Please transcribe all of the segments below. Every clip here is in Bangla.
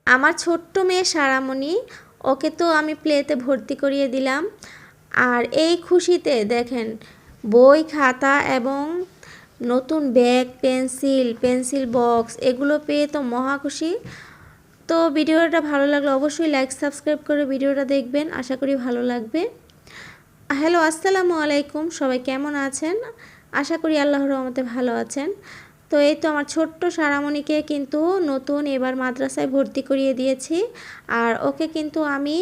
আমার ছোট্ট মেয়ে সারামণি, ওকে তো আমি প্লেতে ভর্তি করিয়ে দিলাম। আর এই খুশিতে দেখেন বই খাতা এবং নতুন ব্যাগ পেন্সিল বক্স এগুলো পেয়ে তো মহা খুশি। তো ভিডিওটা ভালো লাগলে অবশ্যই লাইক সাবস্ক্রাইব করে ভিডিওটা দেখবেন, আশা করি ভালো লাগবে। হ্যালো, আসসালামু আলাইকুম, সবাই কেমন আছেন? আশা করি আল্লাহর রহমতে ভালো আছেন। তো এই তো আমার ছোট্ট সারামণিকে কিন্তু নতুন এবার মাদ্রাসায় ভর্তি করিয়ে দিয়েছি। আর ওকে কিন্তু আমি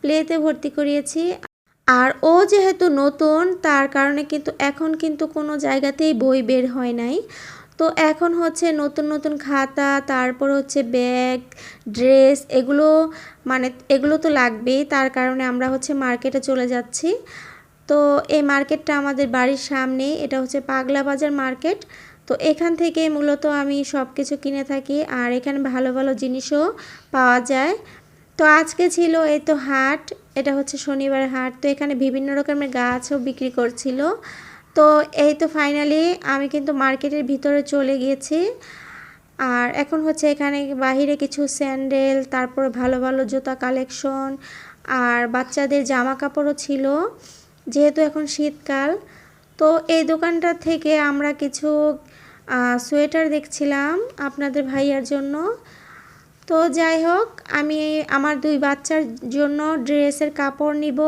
প্লেতে ভর্তি করিয়েছি। আর ও যেহেতু নতুন, তার কারণে কিন্তু এখন কিন্তু কোনো জায়গাতেই বই বের হয় নাই। তো এখন হচ্ছে নতুন নতুন খাতা, তারপর হচ্ছে ব্যাগ, ড্রেস, এগুলো তো লাগবেই। তার কারণে আমরা হচ্ছে মার্কেটে চলে যাচ্ছি। তো এই মার্কেটটা আমাদের বাড়ির সামনেই, এটা হচ্ছে পাগলা বাজার মার্কেট। তো এখান থেকে মূলত আমি সব কিছু কিনে থাকি, আর এখানে ভালো ভালো জিনিসও পাওয়া যায়। তো আজকে ছিল এই তো হাট, এটা হচ্ছে শনিবার হাট। তো এখানে বিভিন্ন রকমের গাছও বিক্রি করছিল। তো এই তো ফাইনালি আমি কিন্তু মার্কেটের ভিতরে চলে গিয়েছি। আর এখন হচ্ছে এখানে বাহিরে কিছু স্যান্ডেল, তারপর ভালো ভালো জুতা কালেকশন, আর বাচ্চাদের জামা কাপড়ও ছিল, যেহেতু এখন শীতকাল। তো এই দোকানটা থেকে আমরা কিছু সোয়েটার দেখছিলাম আপনাদের ভাইয়ার জন্য। তো যাই হোক, আমি আমার দুই বাচ্চার জন্য ড্রেসের কাপড় নিব,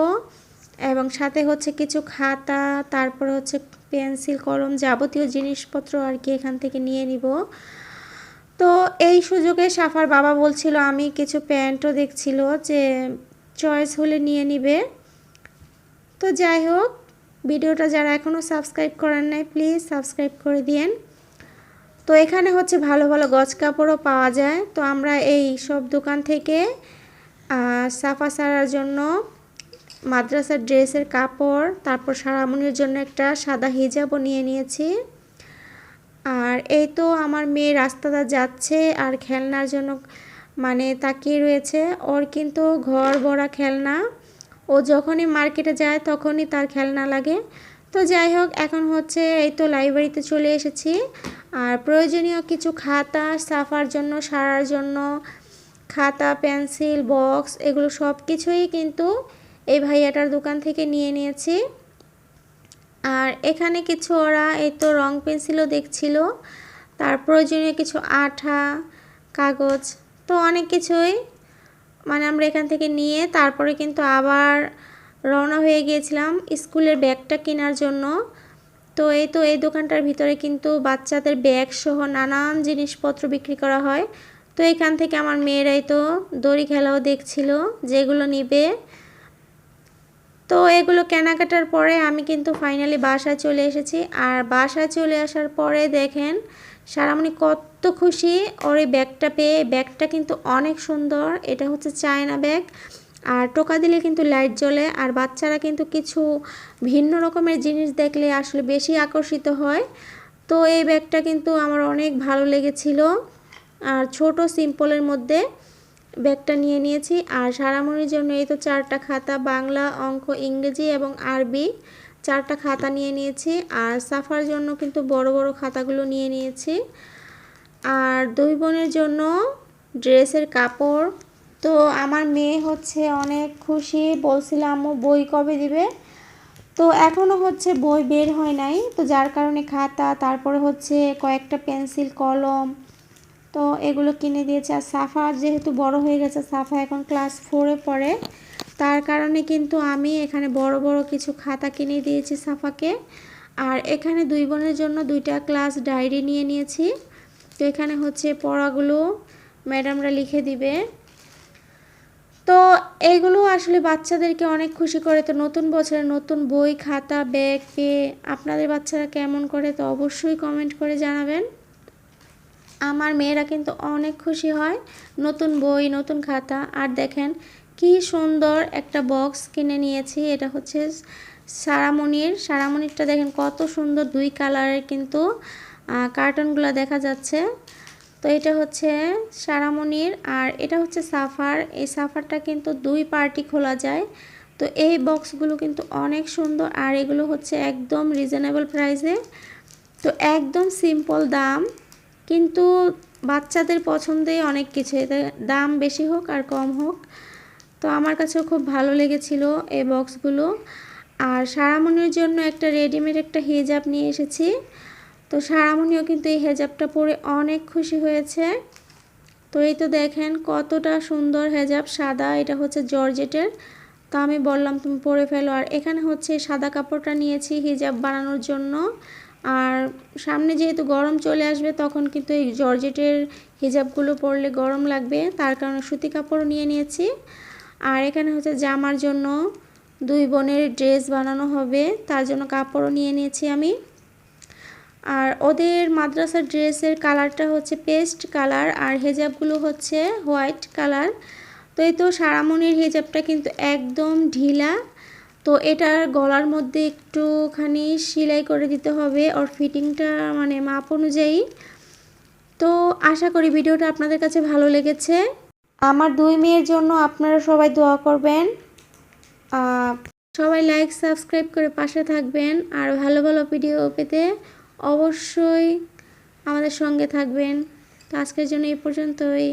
এবং সাথে হচ্ছে কিছু খাতা, তারপর হচ্ছে পেন্সিল কলম যাবতীয় জিনিসপত্র আর কি এখান থেকে নিয়ে নিব। তো এই সুযোগে সাফার বাবা বলছিল, আমি কিছু প্যান্টও দেখছিল যে চয়েস হলে নিয়ে নিবে। তো যাই হোক, ভিডিওটা যারা এখনও সাবস্ক্রাইব করেন নাই প্লিজ সাবস্ক্রাইব করে দিয়েন। তো এখানে হচ্ছে ভালো ভালো গজ কাপড়ও পাওয়া যায়। তো আমরা এই সব দোকান থেকে সাফা সারার জন্য মাদ্রাসার ড্রেসের কাপড়, তারপর সারামণির জন্য একটা সাদা হিজাবও নিয়ে নিয়েছি। আর এই তো আমার মেয়ে রাস্তাটা যাচ্ছে আর খেলনার জন্য তাকিয়ে রয়েছে। ওর কিন্তু ঘর ভরা খেলনা, ও যখনই মার্কেটে যায় তখনই তার খেলনা লাগে। তো যাই হোক, এখন হচ্ছে এই তো লাইব্রেরিতে চলে এসেছি। আর প্রয়োজনীয় কিছু খাতা, সাফার জন্য, সারার জন্য খাতা, পেন্সিল, বক্স, এগুলো সব কিছুই কিন্তু এই ভাইয়াটার দোকান থেকে নিয়ে নিয়েছি। আর এখানে কিছু ওরা এই তো রং পেন্সিলও দেখছিল, তার প্রয়োজনীয় কিছু আঠা, কাগজ, তো অনেক কিছুই আমরা এখান থেকে নিয়ে তারপরে কিন্তু আবার রওনা হয়ে গিয়েছিলাম স্কুলের ব্যাগটা কেনার জন্য। তো এই তো এই দোকানটার ভিতরে কিন্তু বাচ্চাদের ব্যাগ সহ নানান জিনিসপত্র বিক্রি করা হয়। তো এখান থেকে আমার মেয়েরাই তো দড়ি খেলাও দেখছিল যেগুলো নিবে। তো এগুলো কেনাকাটার পরে আমি কিন্তু ফাইনালি বাসায় চলে এসেছি। আর বাসায় চলে আসার পরে দেখেন সারামণি কত খুশি ওর এই ব্যাগটা পেয়ে। ব্যাগটা কিন্তু অনেক সুন্দর, এটা হচ্ছে চায়না ব্যাগ, আর টোকা দিলে কিন্তু লাইট জ্বলে। আর বাচ্চারা কিন্তু কিছু ভিন্ন রকমের জিনিস দেখলে আসলে বেশি আকর্ষিত হয়। তো এই ব্যাগটা কিন্তু আমার অনেক ভালো লেগেছিল। আর ছোট সিম্পলের মধ্যে ব্যাগটা নিয়ে নিয়েছি। আর সারামণির জন্য এই তো 4টা খাতা, বাংলা, অঙ্ক, ইংরেজি এবং আরবি 4টা খাতা নিয়ে নিয়েছি। আর সাফার জন্য কিন্তু বড় বড় খাতাগুলো নিয়ে নিয়েছি। আর দুই বোনের জন্য ড্রেসের কাপড়। তো আমার মেয়ে হচ্ছে অনেক খুশি, বলছিল আম্মু বই কবে দিবে। তো এখনও হচ্ছে বই বের হয় নাই, তো যার কারণে খাতা, তারপরে হচ্ছে কয়েকটা পেন্সিল কলম, তো এগুলো কিনে দিয়েছে। আর সাফা যেহেতু বড় হয়ে গেছে, সাফা এখন ক্লাস 4-এ পড়ে, তার কারণে কিন্তু আমি এখানে বড় বড় কিছু খাতা কিনে দিয়েছি সাফাকে। আর এখানে দুই বোনের জন্য 2টা ক্লাস ডায়েরি নিয়ে নিয়েছি। তো এখানে হচ্ছে পড়াগুলো ম্যাডামরা লিখে দিবে। তো এইগুলো আসলে বাচ্চাদেরকে অনেক খুশি করে। তো নতুন বছরে নতুন বই, খাতা, ব্যাগ পেয়ে আপনাদের বাচ্চারা কেমন করে তো অবশ্যই কমেন্ট করে জানাবেন। আমার মেয়েরা কিন্তু অনেক খুশি হয় নতুন বই, নতুন খাতা। আর দেখেন কি সুন্দর একটা বক্স কিনে নিয়েছি, এটা হচ্ছে সারামণিরটা দেখেন কত সুন্দর, 2 কালারের কিন্তু কার্টনগুলো দেখা যাচ্ছে। তো এটা হচ্ছে সারামণির, আর এটা হচ্ছে সাফার। এই সাফারটা কিন্তু 2 পার্টি খোলা যায়। তো এই বক্সগুলো কিন্তু অনেক সুন্দর, আর এগুলো হচ্ছে একদম রিজনেবল প্রাইসে। তো একদম সিম্পল দাম, কিন্তু বাচ্চাদের পছন্দেই অনেক কিছু, এতে দাম বেশি হোক আর কম হোক। তো আমার কাছেও খুব ভালো লেগেছিল এই বক্সগুলো। আর সারামণির জন্য একটা রেডিমেড একটা হিজাব নিয়ে এসেছি। তো সারামণিও কিন্তু এই হিজাবটা পরে অনেক খুশি হয়েছে। তো এই তো দেখেন কতটা সুন্দর হিজাব, সাদা, এটা হচ্ছে জর্জেটের। তো আমি বললাম তুমি পরে ফেলো। আর এখানে হচ্ছে সাদা কাপড়টা নিয়েছি হিজাব বানানোর জন্য। আর সামনে যেহেতু গরম চলে আসবে তখন কিন্তু এই জর্জেটের হিজাবগুলো পরলে গরম লাগবে, তার কারণে সুতি কাপড়ও নিয়ে নিয়েছি। আর এখানে হচ্ছে জামার জন্য দুই বোনের ড্রেস বানানো হবে, তার জন্য কাপড়ও নিয়ে নিয়েছি আমি। আর ওদের মাদ্রাসার ড্রেসের কালারটা হচ্ছে পেস্ট কালার আর হিজাবগুলো হচ্ছে হোয়াইট কালার। তো এই তো সারামণির হিজাবটা কিন্তু একদম ঢিলা, তো এটার গলার মধ্যে একটুখানি সেলাই করে দিতে হবে ওর ফিটিংটা মানে মাপ অনুযায়ী। তো আশা করি ভিডিওটা আপনাদের কাছে ভালো লেগেছে। আমার দুই মেয়ের জন্য আপনারা সবাই দোয়া করবেন, সবাই লাইক সাবস্ক্রাইব করে পাশে থাকবেন। আর ভালো ভালো ভিডিও পেতে অবশ্যই আমাদের সঙ্গে থাকবেন। তো আজকের জন্য এই পর্যন্তই।